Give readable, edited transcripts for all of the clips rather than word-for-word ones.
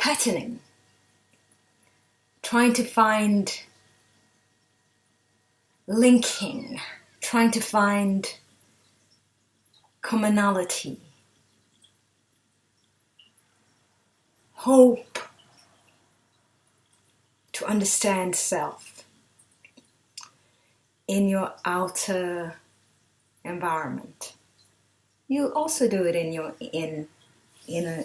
patterning, trying to find linking, trying to find commonality, hope to understand self in your outer environment. You also do it in your inner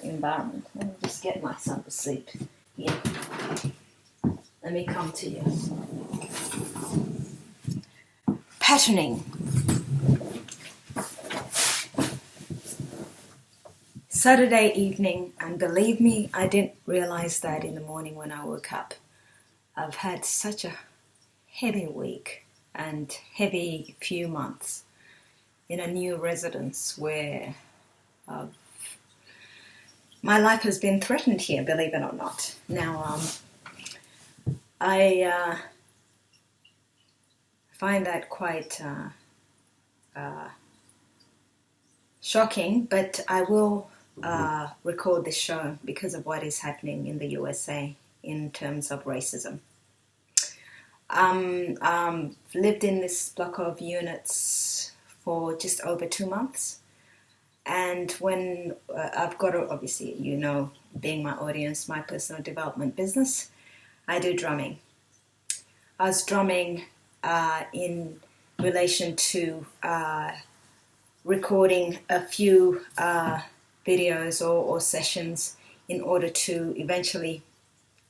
environment. Let me just get myself a seat here. Let me come to you. Patterning. Saturday evening, and believe me, I didn't realize that in the morning when I woke up. I've had such a heavy week and heavy few months in a new residence where my life has been threatened here, believe it or not. Now, I find that quite shocking, but I will record this show because of what is happening in the USA in terms of racism. Lived in this block of units for just over 2 months, and when I've got, obviously, you know, being my audience, my personal development business, I do drumming. I was drumming in relation to recording a few videos or sessions in order to eventually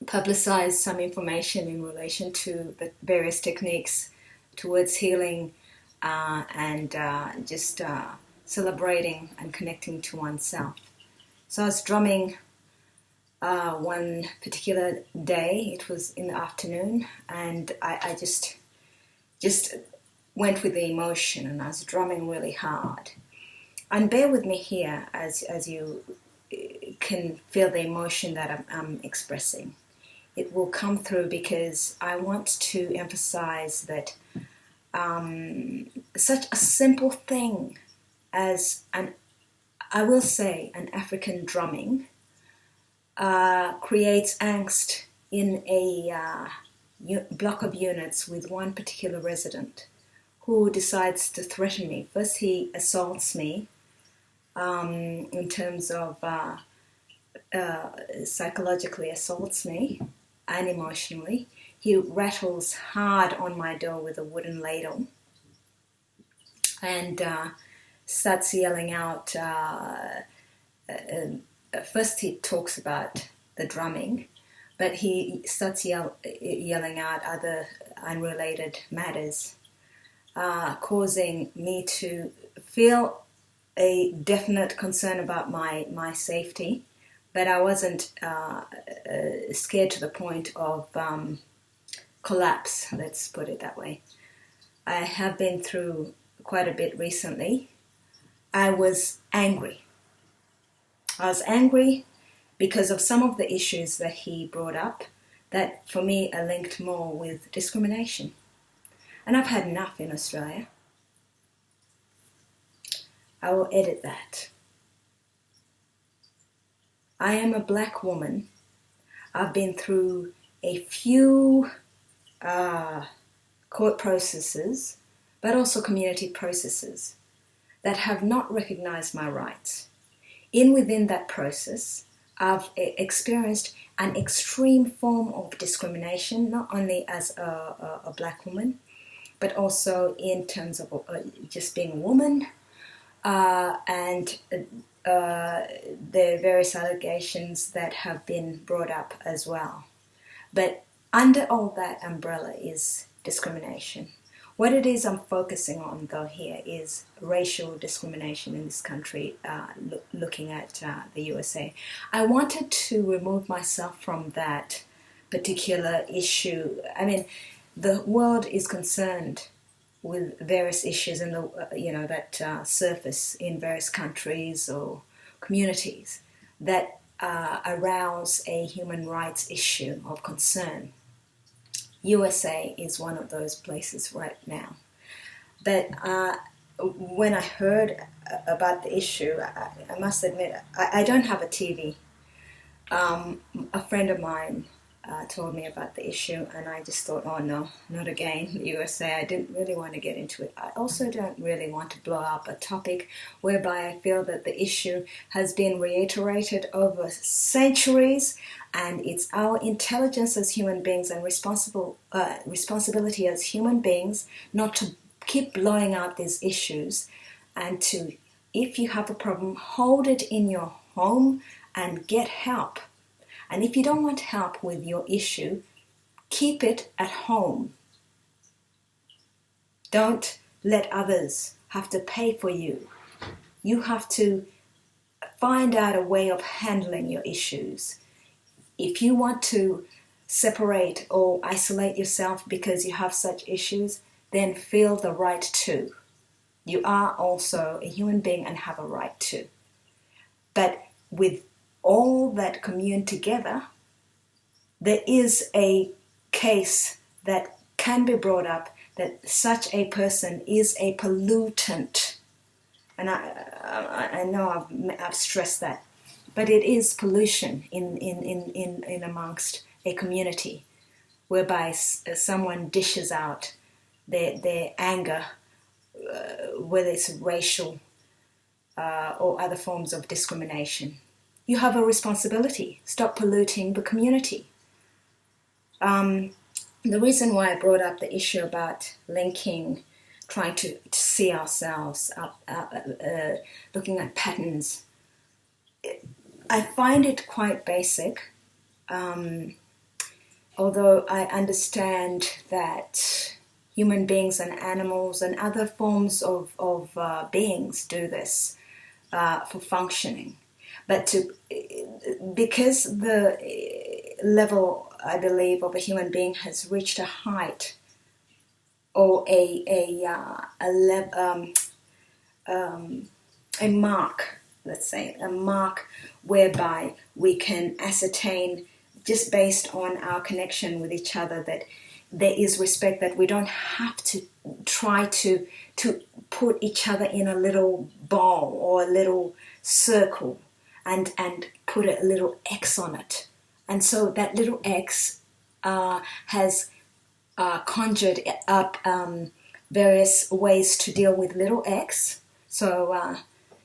publicize some information in relation to the various techniques towards healing and just celebrating and connecting to oneself. So I was drumming one particular day. It was in the afternoon, and I just went with the emotion, and I was drumming really hard. And bear with me here as you can feel the emotion that I'm expressing. It will come through because I want to emphasize that such a simple thing as an African drumming creates angst in a block of units with one particular resident who decides to threaten me. First, he assaults me in terms of psychologically assaults me and emotionally. He rattles hard on my door with a wooden ladle and starts yelling out. First he talks about the drumming, but he starts yelling out other unrelated matters, causing me to feel a definite concern about my safety, but I wasn't scared to the point of collapse, let's put it that way. I have been through quite a bit recently. I was angry. I was angry because of some of the issues that he brought up that for me are linked more with discrimination. And I've had enough in Australia. I will edit that. I am a black woman. I've been through a few court processes, but also community processes that have not recognized my rights. Within that process, I've experienced an extreme form of discrimination, not only as a black woman, but also in terms of just being a woman, and the various allegations that have been brought up as well. But under all that umbrella is discrimination. What it is I'm focusing on, though, here is racial discrimination in this country, looking at the USA. I wanted to remove myself from that particular issue. I mean, the world is concerned with various issues in the that surface in various countries or communities that arouse a human rights issue of concern. USA is one of those places right now. But when I heard about the issue, I must admit, I don't have a TV. A friend of mine told me about the issue, and I just thought, oh no, not again, USA. I didn't really want to get into it. I also don't really want to blow up a topic whereby I feel that the issue has been reiterated over centuries, and it's our intelligence as human beings and responsibility as human beings not to keep blowing out these issues, and to, if you have a problem, hold it in your home and get help. And if you don't want help with your issue, keep it at home. Don't let others have to pay for you. You have to find out a way of handling your issues. If you want to separate or isolate yourself because you have such issues, then feel the right to. You are also a human being and have a right to. But with all that commune together, there is a case that can be brought up that such a person is a pollutant. And I know I've stressed that, but it is pollution in amongst a community, whereby someone dishes out their anger, whether it's racial or other forms of discrimination. You have a responsibility. Stop polluting the community. The reason why I brought up the issue about linking, trying to see ourselves, looking at patterns, I find it quite basic, although I understand that human beings and animals and other forms of beings do this for functioning. But because the level, I believe, of a human being has reached a height or a mark, let's say, a mark whereby we can ascertain, just based on our connection with each other, that there is respect, that we don't have to try to put each other in a little ball or a little circle and put a little X on it. And so that little X has conjured up various ways to deal with little x. So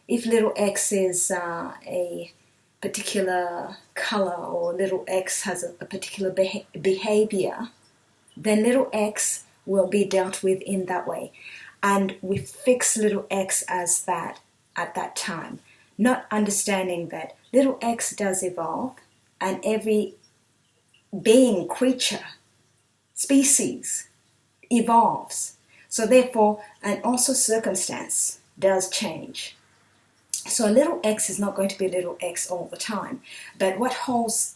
if little x is a particular color, or little x has a particular behavior, then little x will be dealt with in that way. And we fix little x as that at that time, not understanding that little x does evolve, and every being, creature, species evolves. So therefore, and also circumstance does change. So little x is not going to be little x all the time. But what holds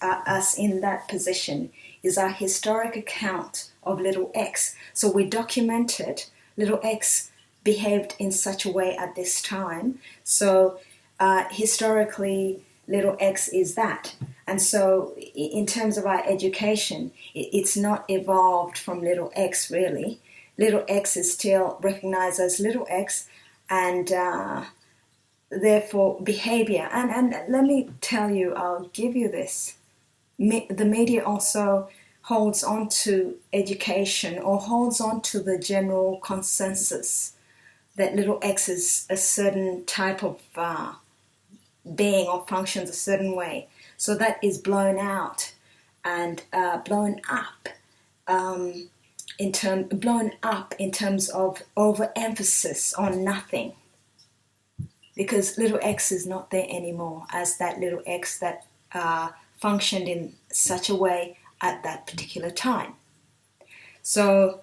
us in that position is our historic account of little x. So we documented little x behaved in such a way at this time. So historically, little x is that. And so in terms of our education, it's not evolved from little x really. Little x is still recognized as little x, and therefore behavior. And let me tell you, I'll give you this. The media also holds on to education, or holds on to the general consensus that little x is a certain type of being or functions a certain way. So that is blown out and blown up in terms of overemphasis on nothing, because little x is not there anymore as that little x that functioned in such a way at that particular time. So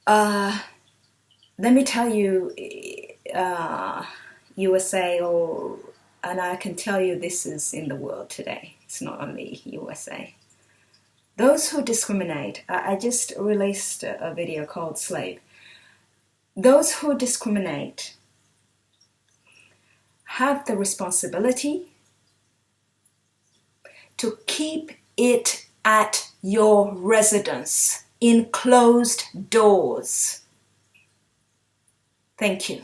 let me tell you, USA, and I can tell you this is in the world today. It's not only USA. Those who discriminate, I just released a video called Slave. Those who discriminate have the responsibility to keep it at your residence in closed doors. Thank you.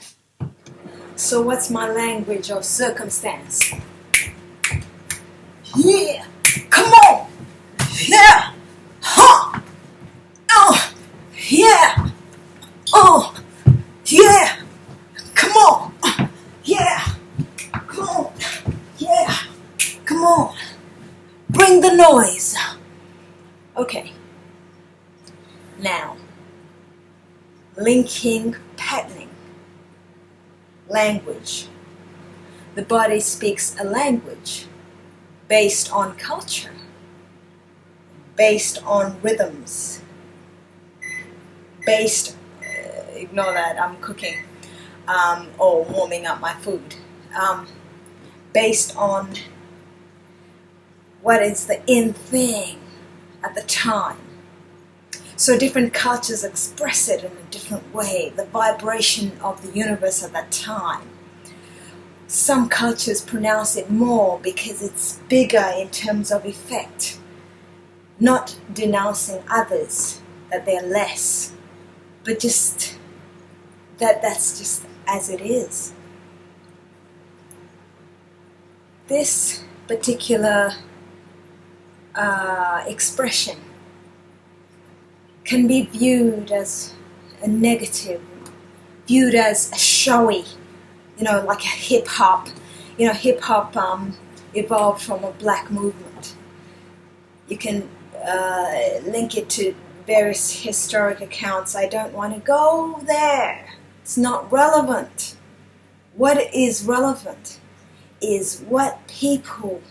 So what's my language of circumstance? Yeah. Come on. Yeah. Huh. Oh. Yeah. Oh. Yeah. Come on. Yeah. Come on. Yeah. Come on. Bring the noise. Okay. Now, linking patterning. Language. The body speaks a language based on culture, based on rhythms, ignore that, I'm cooking or warming up my food, based on what is the in thing at the time. So different cultures express it in a different way, the vibration of the universe at that time. Some cultures pronounce it more because it's bigger in terms of effect, not denouncing others that they're less, but just that's just as it is. This particular expression can be viewed as a negative, viewed as a showy, like a hip-hop. Hip-hop evolved from a black movement. You can link it to various historic accounts. I don't want to go there. It's not relevant. What is relevant is what people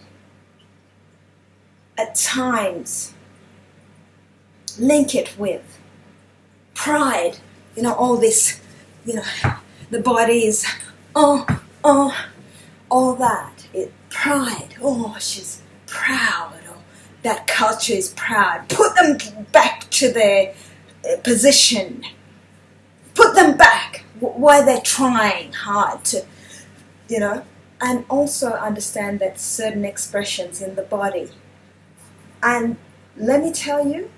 at times link it with. Pride, all this, the body is, all that. Pride, she's proud, or that culture is proud. Put them back to their position. Put them back while they're trying hard to, and also understand that certain expressions in the body. And let me tell you,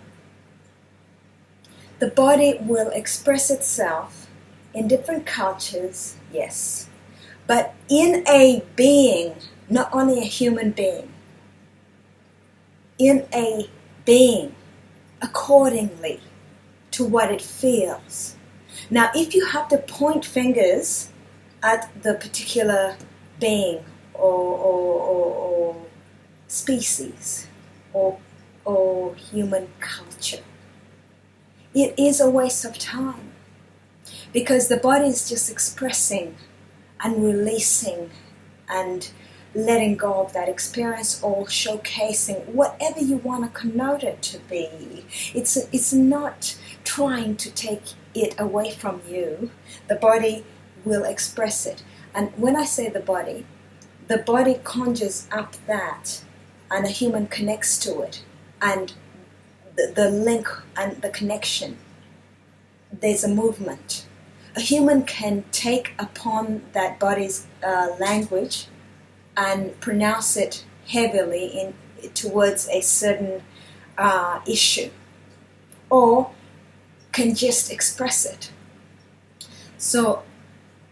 the body will express itself in different cultures, yes, but in a being, not only a human being, in a being accordingly to what it feels. Now, if you have to point fingers at the particular being or species or human culture, it is a waste of time, because the body is just expressing and releasing and letting go of that experience, or showcasing whatever you want to connote it to be. It's not trying to take it away from you. The body will express it. And when I say the body conjures up that, and a human connects to it, and the link and the connection, there's a movement. A human can take upon that body's language and pronounce it heavily towards a certain issue, or can just express it. So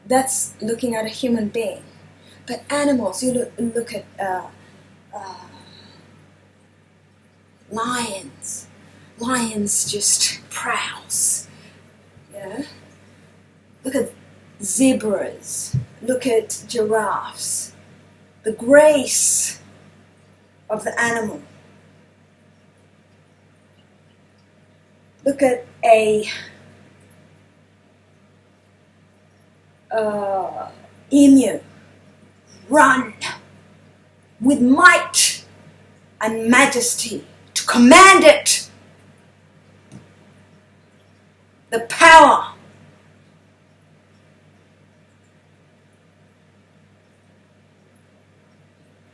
that's looking at a human being. But animals, you look at lions. Lions just prowls, Look at zebras. Look at giraffes. The grace of the animal. Look at a emu. Run with might and majesty to command it. The power.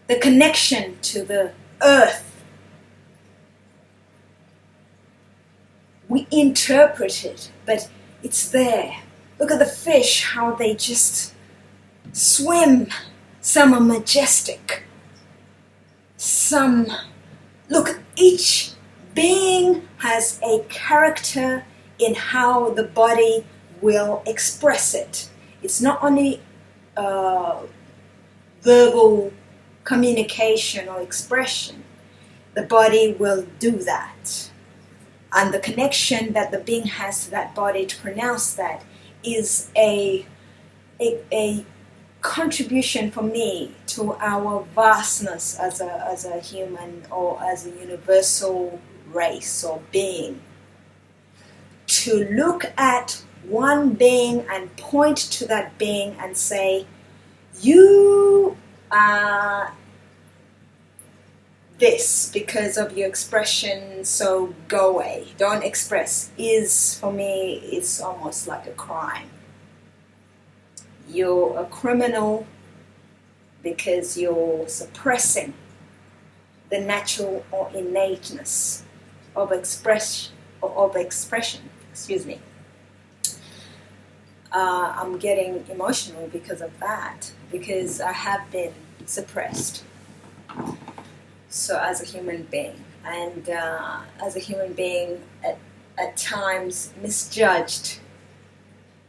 The connection to the earth. We interpret it, but it's there. Look at the fish, how they just swim. Some are majestic. Look, each being has a character in how the body will express it. It's not only verbal communication or expression, the body will do that. And the connection that the being has to that body to pronounce that is a contribution for me to our vastness as a human or as a universal race or being. To look at one being and point to that being and say, you are this because of your expression, so go away, don't express, is for me, it's almost like a crime. You're a criminal because you're suppressing the natural or innateness of expression. Excuse me. I'm getting emotional because of that, because I have been suppressed. So as a human being, and as a human being, at times misjudged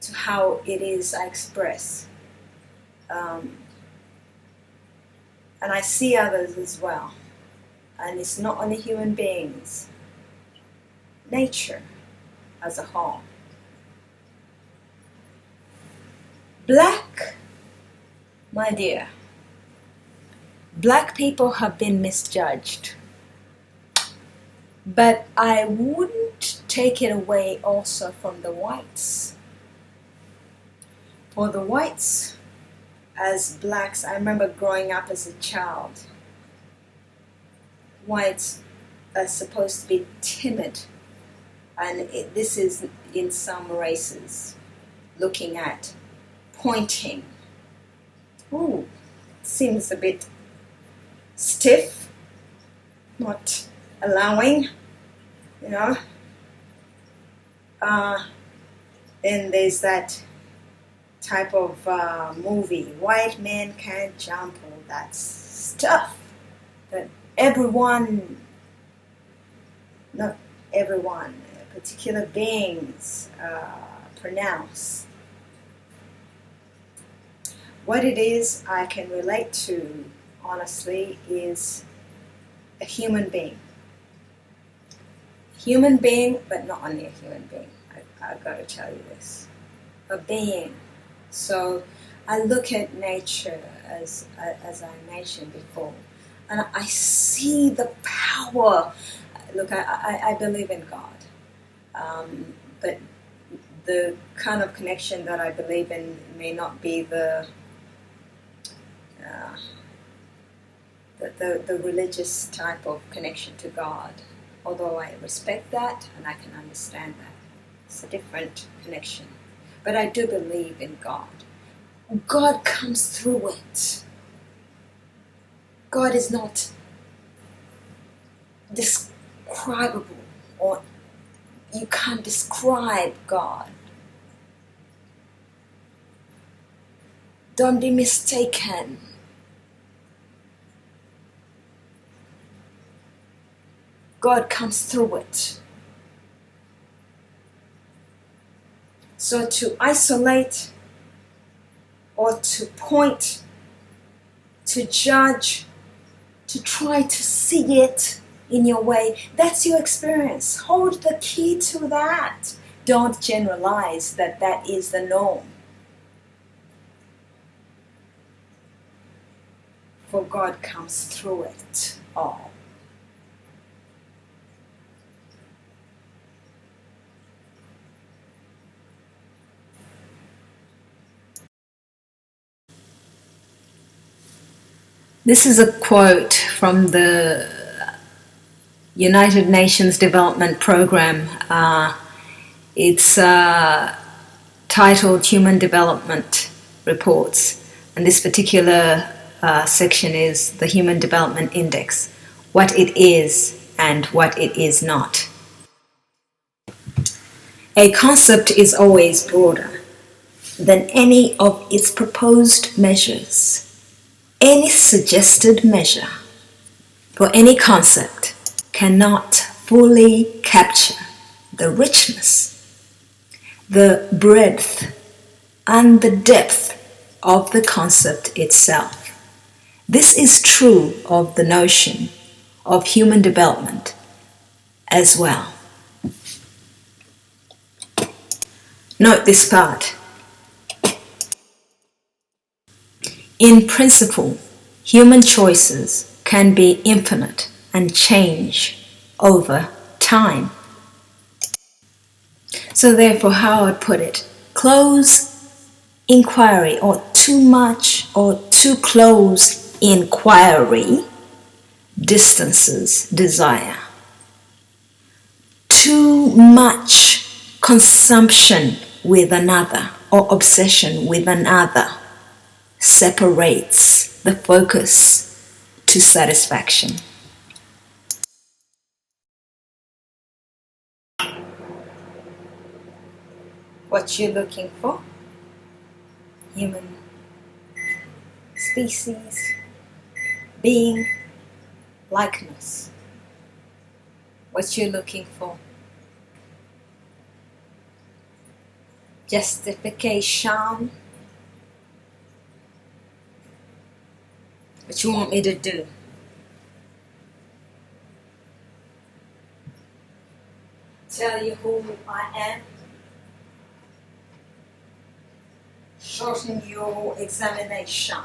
to how it is I express. And I see others as well. And it's not only human beings, nature as a whole. Black, my dear, black people have been misjudged. But I wouldn't take it away also from the whites. For the whites, as blacks, I remember growing up as a child, whites are supposed to be timid. And this is in some races, looking at pointing. Ooh, seems a bit stiff, not allowing, you know. Then there's that type of movie, white men can't jump, all that stuff that everyone, not everyone, particular beings pronounce. What it is I can relate to, honestly, is a human being. Human being, but not only a human being. I've got to tell you this. A being. So I look at nature as I mentioned before, and I see the power. Look, I believe in God, but the kind of connection that I believe in may not be the religious type of connection to God, although I respect that and I can understand that. It's a different connection. But I do believe in God. God comes through it. God is not describable, or you can't describe God. Don't be mistaken. God comes through it. So to isolate or to point, to judge, to try to see it in your way, that's your experience. Hold the key to that. Don't generalize that that is the norm. For God comes through it all. This is a quote from the United Nations Development Program. It's titled Human Development Reports, and this particular section is the Human Development Index, what it is and what it is not. A concept is always broader than any of its proposed measures. Any suggested measure for any concept cannot fully capture the richness, the breadth, and the depth of the concept itself. This is true of the notion of human development as well. Note this part. In principle, human choices can be infinite and change over time. So therefore, how I would put it, close inquiry or too much or too close inquiry distances desire. Too much consumption with another or obsession with another separates the focus to satisfaction. What you're looking for? Human species, being, likeness. What you're looking for? Justification. What you want me to do? Tell you who I am? Shorten your examination.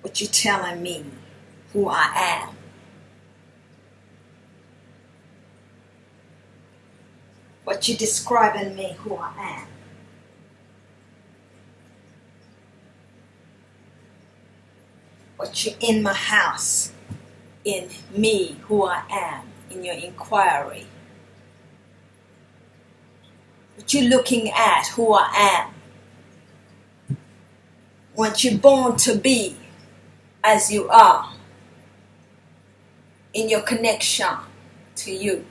What you telling me who I am? What you describing me who I am? What you in my house, in me who I am, in your inquiry? What you looking at who I am? Weren't you born to be as you are in your connection to you?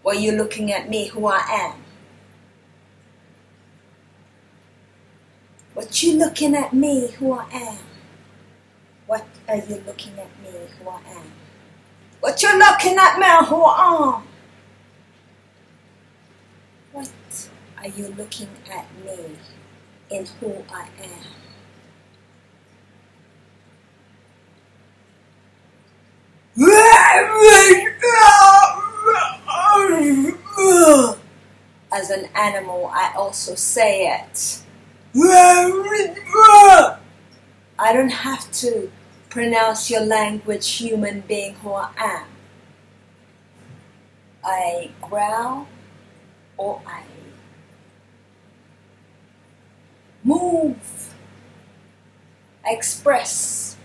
Were you looking at me who I am? What you looking at me who I am? What are you looking at me who I am? What you looking at me who I am? What are you looking at me in who I am? As an animal, I also say it. I don't have to pronounce your language, human being who I am. I growl or I move, I express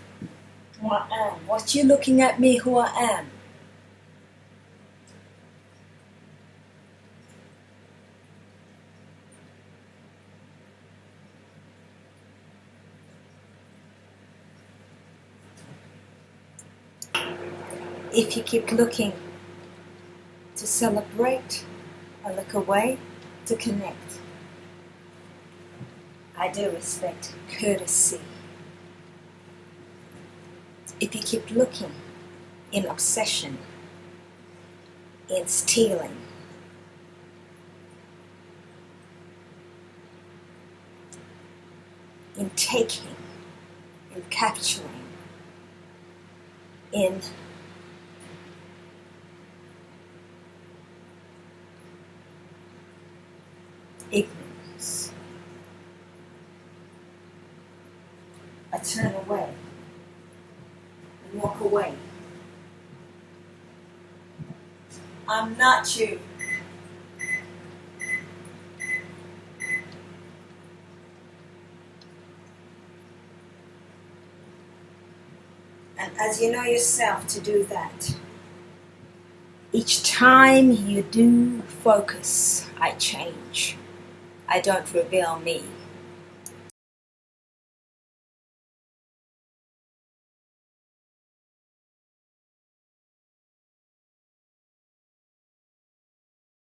who I am. What you looking at me who I am? If you keep looking to celebrate or look away to connect, I do respect courtesy. If you keep looking in obsession, in stealing, in taking, in capturing, in ignorance, I turn away and walk away. I'm not you. And as you know yourself to do that, each time you do focus, I change. I don't reveal me.